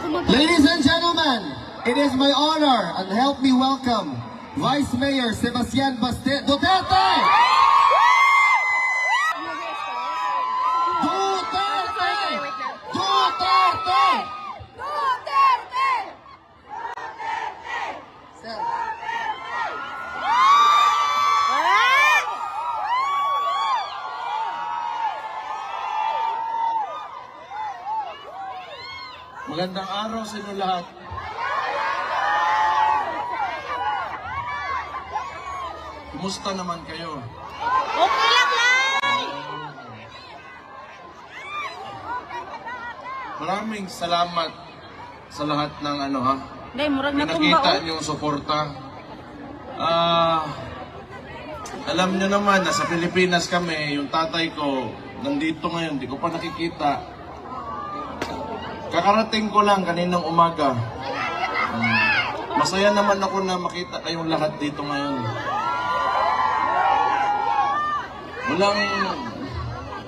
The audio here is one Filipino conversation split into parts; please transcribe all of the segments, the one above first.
Ladies and gentlemen, it is my honor and help me welcome Vice Mayor Sebastian Duterte! Duterte! Duterte! Magandang araw sa inyo lahat. Kumusta naman kayo? Okay lang lang! Maraming salamat sa lahat ng Pinakita niyong suporta. Alam niyo naman na sa Pilipinas kami, yung tatay ko nandito ngayon, di ko pa nakikita. Kakarating ko lang kaninang umaga. Masaya naman ako na makita kayong lahat dito ngayon.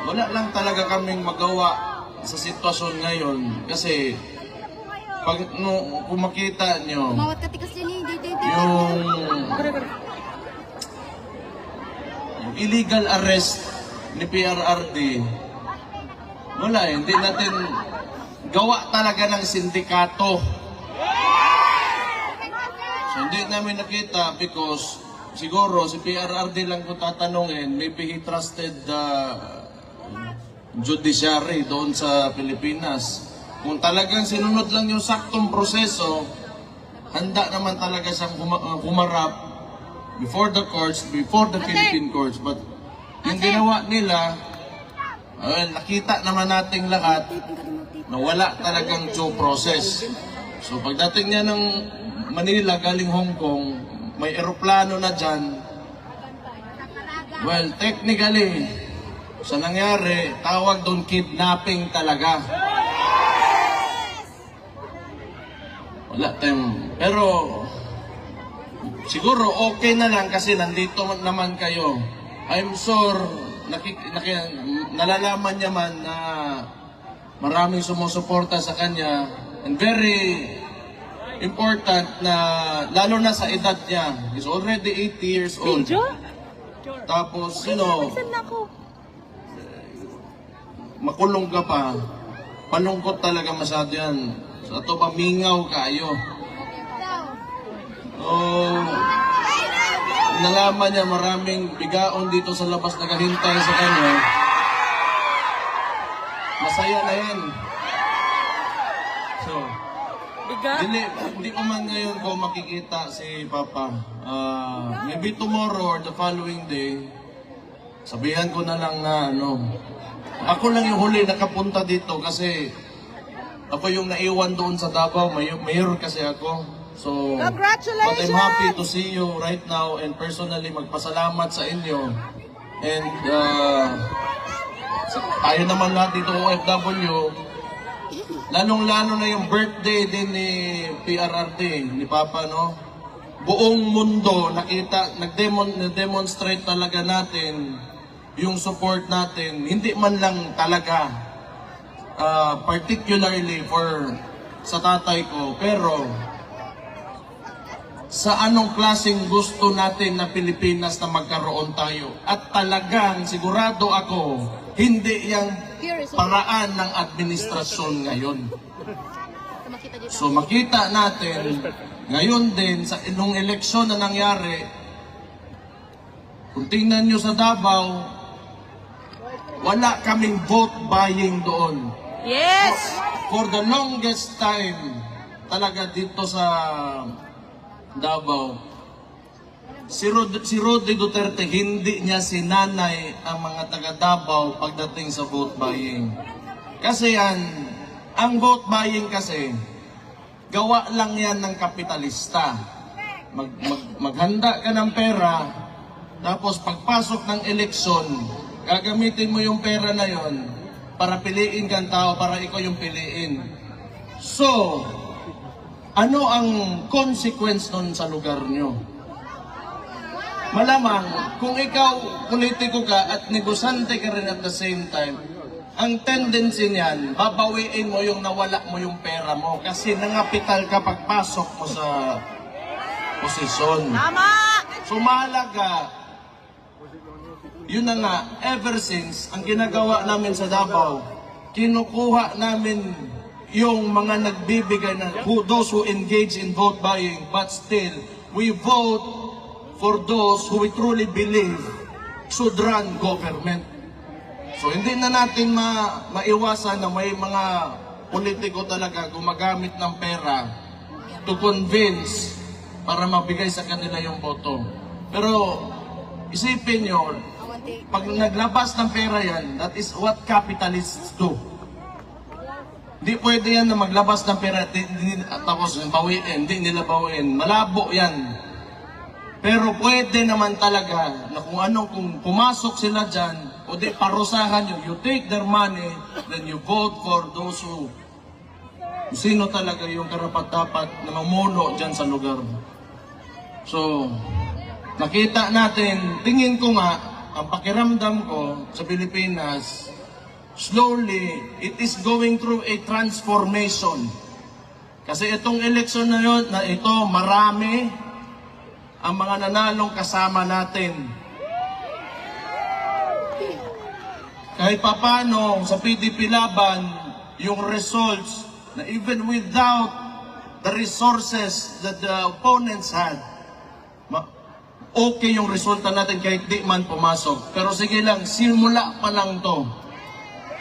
Wala lang talaga kaming magawa sa sitwasyon ngayon kasi kung makita nyo yung illegal arrest ni PRRD, wala hindi natin gawa talaga ng sindikato. So hindi namin nakita because siguro si PRRD lang kung tatanungin, maybe he trusted the judiciary doon sa Pilipinas. Kung talagang sinunod lang yung saktong proseso, handa naman talaga siyang humarap before the courts, before the Philippine courts. But yung ginawa nila, nakita naman nating lahat na wala talagang due process. So pagdating niya ng Manila galing Hong Kong, may eroplano na dyan. Well, technically, sa nangyari, tawag doon kidnapping talaga. Wala tayong... Pero, siguro okay na lang kasi nandito naman kayo. I'm sure, nalalaman niya man na maraming sumusuporta sa kanya. And very important na, lalo na sa edad niya, he's already 80 years old. Tapos, makulong ka pa, palungkot talaga masyado yan. So, ito pamingaw kayo. Nalaman niya maraming bigaon dito sa labas naghahintay sa kanya. Masaya na yan. So, hindi ko man ngayon ko makikita si Papa. Maybe tomorrow or the following day, sabihan ko na lang na ako lang yung huli nakapunta dito kasi ako yung naiwan doon sa Davao, mayor kasi ako. So, but I'm happy to see you right now and personally magpasalamat sa inyo. And tayo naman lahat dito OFW, lalong-lalo na yung birthday din ni PRRD, ni Papa, no? Buong mundo nag-demonstrate talaga natin yung support natin, hindi man lang talaga particularly sa tatay ko, pero sa anong klaseng gusto natin na Pilipinas na magkaroon tayo. At talagang sigurado ako, hindi yung paraan ng administrasyon ngayon. So makita natin, ngayon din, sa inong eleksyon na nangyari, kung tingnan nyo sa Davao, wala kaming vote buying doon. Yes! For the longest time, talaga dito sa Davao, si Roddy Duterte, hindi niya sinanay ang mga taga Davao pagdating sa vote buying. Kasi ang vote buying kasi, gawa lang yan ng kapitalista. Maghanda ka ng pera, tapos pagpasok ng eleksyon, gagamitin mo yung pera na yon para piliin kang tao, para ikaw yung piliin. So, ano ang consequence nun sa lugar nyo? Malamang, kung ikaw politiko ka at negosante ka rin at the same time, ang tendency niyan, babawiin mo yung nawala mo yung pera mo kasi nangapital ka pagpasok mo sa posisyon. Tama! So mahalaga, yun na nga, ever since, ang ginagawa namin sa Davao, kinukuha namin yung mga nagbibigay na those who engage in vote buying, but still, we vote for those who we truly believe should run government. So hindi na natin maiwasan na may mga politiko talaga gumagamit ng pera to convince para mabigay sa kanila yung boto. Pero isipin nyo, pag naglabas ng pera yan, that is what capitalists do. Hindi pwede yan na maglabas ng pera tapos bawiin, hindi nila bawiin. Malabo yan. Pero pwede naman talaga na kung pumasok sila dyan, o di parusahan nyo, you take their money, then you vote for those who sino talaga yung karapat-dapat na mamuno dyan sa lugar. So, nakita natin, tingin ko nga, ang pakiramdam ko sa Pilipinas, slowly, it is going through a transformation. Kasi itong election na yun, na ito, marami ang mga nanalong kasama natin. Kahit papano sa PDP Laban, yung results na even without the resources that the opponents had, okay yung resulta natin kahit di man pumasok. Pero sige lang, simula pa lang to.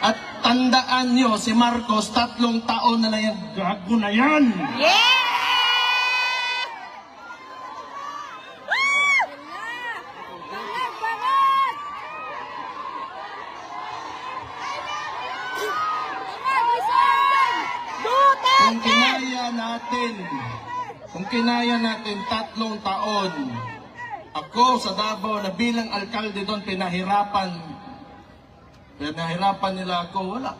At tandaan nyo, si Marcos, 3 taon na lang yan, gago na yan! Yeah! Kung kinaya natin 3 taon, ako sa Davao na bilang alkalde doon, pinahirapan nila ako, wala.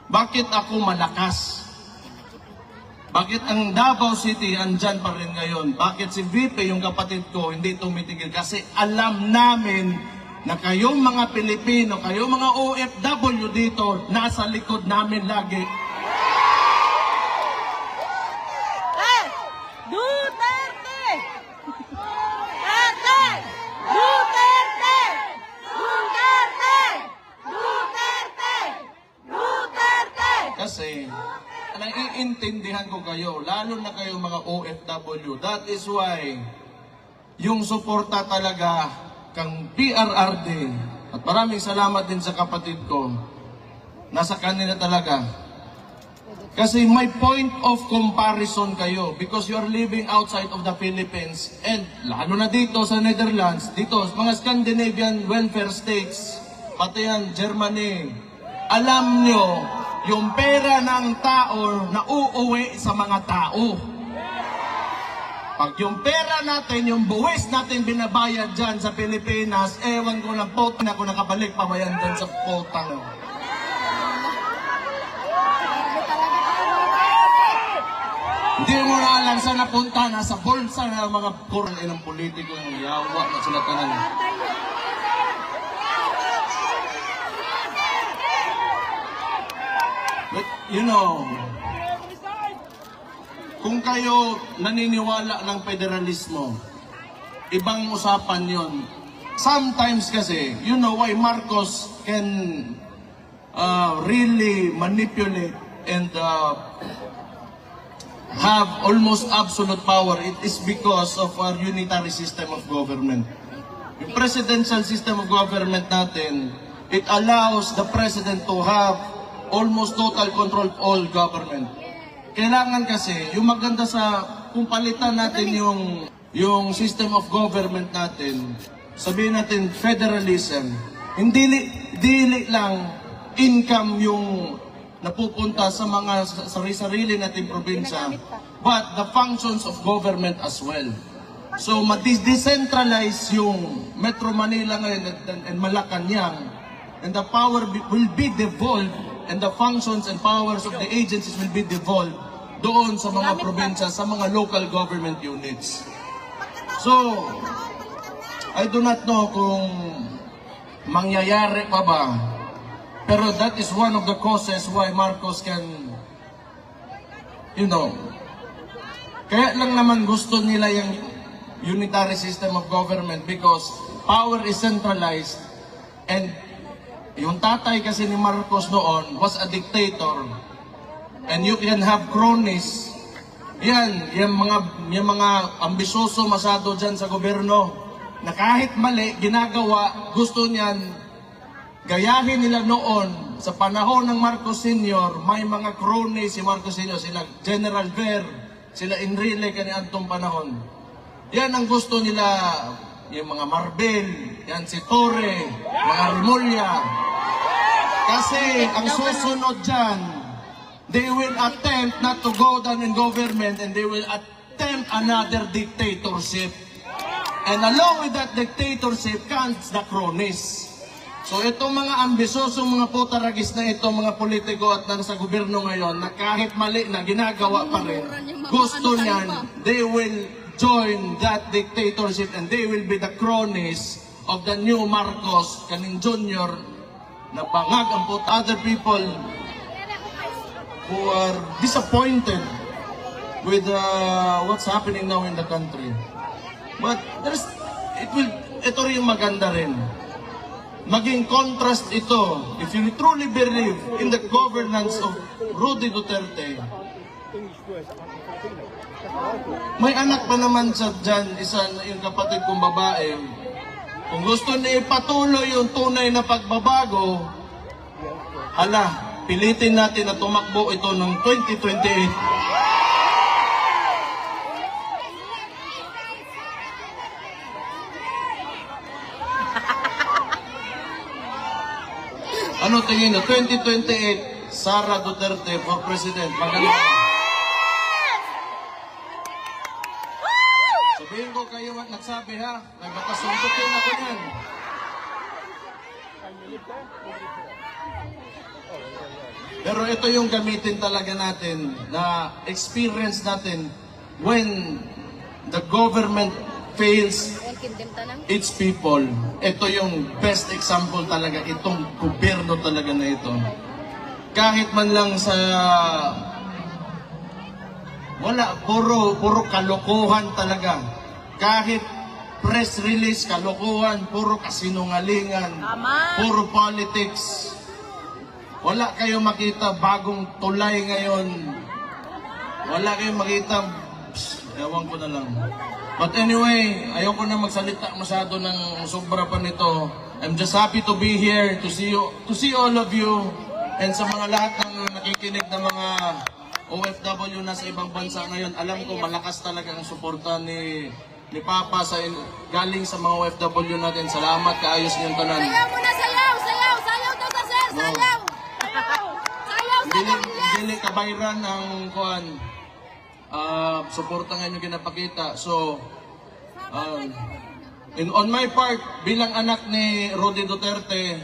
Bakit ako malakas? Bakit ang Davao City andyan pa rin ngayon? Bakit si VP, yung kapatid ko, hindi tumitigil? Kasi alam namin na kayong mga Pilipino, kayong mga OFW dito, nasa likod namin lagi. Duterte! Duterte! Duterte! Duterte! Duterte! Duterte! Kasi, naiintindihan ko kayo, lalo na kayong mga OFW. That is why, yung suporta talaga kang PRRD, at maraming salamat din sa kapatid ko, nasa kanila talaga. Kasi may point of comparison kayo because you are living outside of the Philippines and lalo na dito sa Netherlands, dito mga Scandinavian welfare states, pati yan Germany. Alam nyo, yung pera ng tao na uuwi sa mga tao. Pag yung pera natin, yung buwis natin binabayad dyan sa Pilipinas, ewan ko na po na ako nakabalik pa ba yan dyan sa potang. Hindi mo na alam saan napunta, nasa bulsa na mga kurang ng politiko ng yawa na sila tanan. But, you know, kung kayo naniniwala ng federalismo, ibang usapan yon. Sometimes kasi, you know why Marcos can really manipulate and have almost absolute power. It is because of our unitary system of government. Yung presidential system of government natin, it allows the president to have almost total control of all government. Kailangan kasi, yung maganda sa, kung palitan natin yung system of government natin, sabihin natin federalism, hindi dili lang income yung napupunta sa mga sarili nating probinsya, but the functions of government as well. So, ma-decentralize yung Metro Manila ngayon and Malacanang, and the power will be devolved, and the functions and powers of the agencies will be devolved doon sa mga probinsya, sa mga local government units. So, I do not know kung mangyayari pa ba Pero that is one of the causes why Marcos can, kaya lang naman gusto nila yung unitary system of government because power is centralized and yung tatay kasi ni Marcos noon was a dictator and you can have cronies. Yung mga ambisyoso masyado dyan sa gobyerno na kahit mali, ginagawa, gusto niyan, gayahin nila noon sa panahon ng Marcos Sr., may mga cronies si Marcos Sr., sila General Ver, sila Enrile kaniadtong panahon. Yan ang gusto nila, yung mga Marbel, yan si Torre, mga Rimulya. Kasi ang susunod dyan, they will attempt not to go down in government and they will attempt another dictatorship. And along with that dictatorship comes the cronies. So itong mga ambisyoso, mga putaragis na ito, mga politiko at nasa gobyerno ngayon, na kahit mali na ginagawa pa rin, gusto niyan, they will join that dictatorship and they will be the cronies of the new Marcos, kaning Junior, na bangag ang other people who are disappointed with what's happening now in the country. But ito rin yung maganda rin. Maging contrast ito, if you truly believe in the governance of Rudy Duterte. May anak pa naman sa dyan, isa yung kapatid kong babae. Kung gusto niya ipatuloy yung tunay na pagbabago, pilitin natin na tumakbo ito ng 2028. Ano tingin nyo? 2028, Sara Duterte for President. Magaling. Sabihin ko kayo at nagsabi ha, nagpatasuntukin ako yan. Pero ito yung gamitin talaga natin, na experience natin when the government fails its people. Ito yung best example talaga, itong gobyerno talaga na ito. Kahit man lang sa puro kalokohan talaga. Kahit press release, kalokohan, puro kasinungalingan, puro politics. Wala kayo makita bagong tulay ngayon. Wala kayo makita, ewan ko na lang. But anyway, ayoko na magsalita masyado ng sobra pa nito. I'm just happy to be here, to see all of you, and sa mga lahat ng nakikinig na mga OFW na sa ibang bansa ngayon. Alam ko malakas talaga ang suporta ni Papa galing sa mga OFW natin. Salamat, kaayos niyong tanan. Sayaw muna, sayaw! Sayaw! Sayaw to sa sir! Sayaw! Sayaw! Dili kabayran ang kuan. Suporta nga nyo ginapakita. So, on my part, bilang anak ni Rudy Duterte,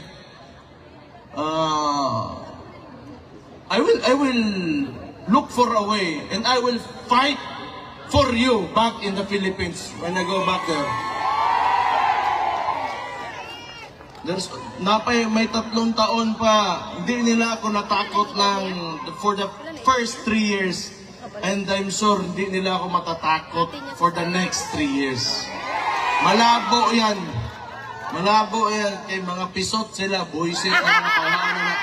I will look for a way and I will fight for you back in the Philippines when I go back there. May 3 taon pa, hindi nila ako natakot for the first 3 years. And I'm sure hindi nila ako matatakot for the next 3 years. Malabo yan. Malabo yan. Kay mga pisot sila, buisit ang mga tawanan na.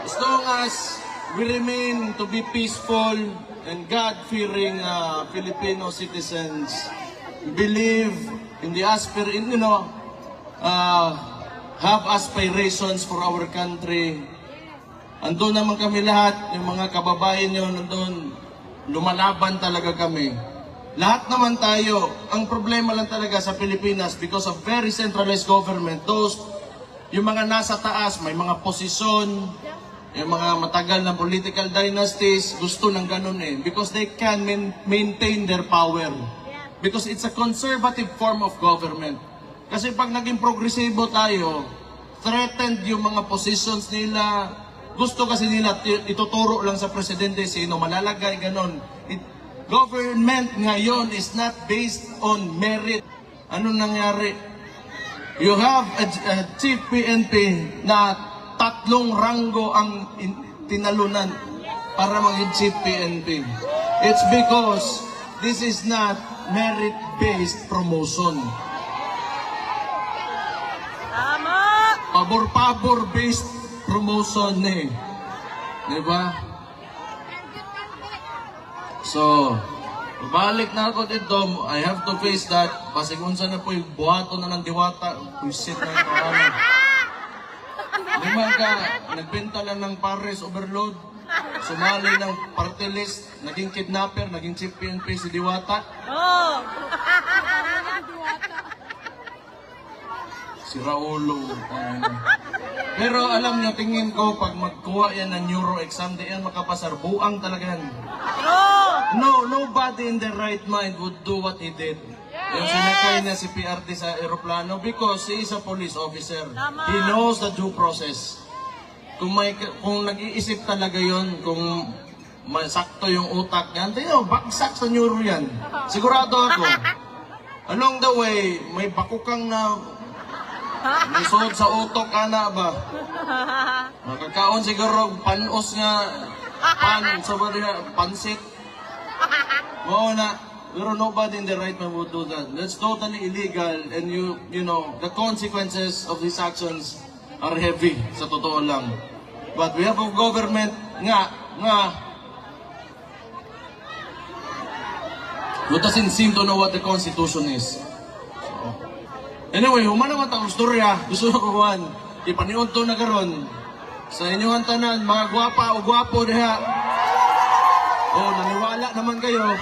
As long as we remain to be peaceful and God-fearing Filipino citizens, believe in the have aspirations for our country. Andun naman kami lahat, yung mga kababayan nyo, nandun, lumalaban talaga kami. Lahat naman tayo, ang problema lang talaga sa Pilipinas, because of very centralized government, yung mga nasa taas, may mga posisyon, yung mga matagal na political dynasties, gusto ng ganun because they can maintain their power. Because it's a conservative form of government. Kasi pag naging progresibo tayo, threatened yung mga positions nila. Gusto kasi nila ituturo lang sa presidente sino malalagay, ganon. government ngayon is not based on merit. Ano nangyari? You have a chief PNP na 3 ranggo ang tinalunan para maging chief PNP. It's because this is not merit-based promotion. Tama! Pabor-pabor-based promotion eh. Diba? So, balik na ako dito, I have to face that. Kasi kung saan na po yung buhato na ng diwata, pusit na yung kawalan. Lima ka, nagbenta lang ng Pares Overload, sumali ng party list, naging kidnapper, naging chief PNP si Diwata. Oh! Si Raulo. Pero alam niyo, tingin ko, pag magkuha yan ng neuro exam, di yan makapasar. Buang talaga yan. True! No, nobody in their right mind would do what he did. Yung sinakay niya si PRT sa aeroplano because he is a police officer. Tama. He knows the due process. Kung nag-iisip talaga yon, kung masakto yung utak niya, tayo, bagsak sa neuro yan. Sigurado ako. Along the way, may bakukang na nisod sa utok ana ba? Nakakaon siguro panos nga sa pansit. Oo na. Pero nobody in the right mind would do that. That's totally illegal, and you know, the consequences of these actions are heavy, sa totoo lang. But we have a government nga who doesn't seem to know what the Constitution is. So, anyway, human naman ang storya. Gusto ko kuhan, ipaniunto na karon sa inyong tanan, mga gwapa o gwapo diha. Oh, naniwala naman kayo.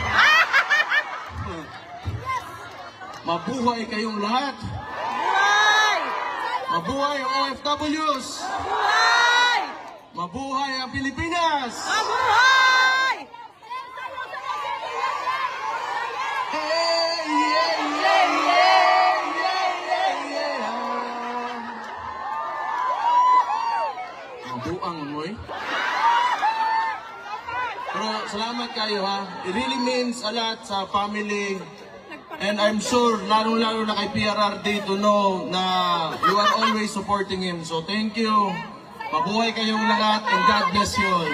Mabuhay kayong lahat. Buhay! Mabuhay ang OFWs. Buhay! Mabuhay ang Pilipinas. Mabuhay! Hey, yeah, yeah, yeah, yeah, yeah, yeah. Mabuang mo eh. Pero salamat kayo ha. It really means a lot sa family. And I'm sure, lalo-lalo na kay PRRD to know na you are always supporting him. So thank you. Mabuhay kayong lahat and God bless you all.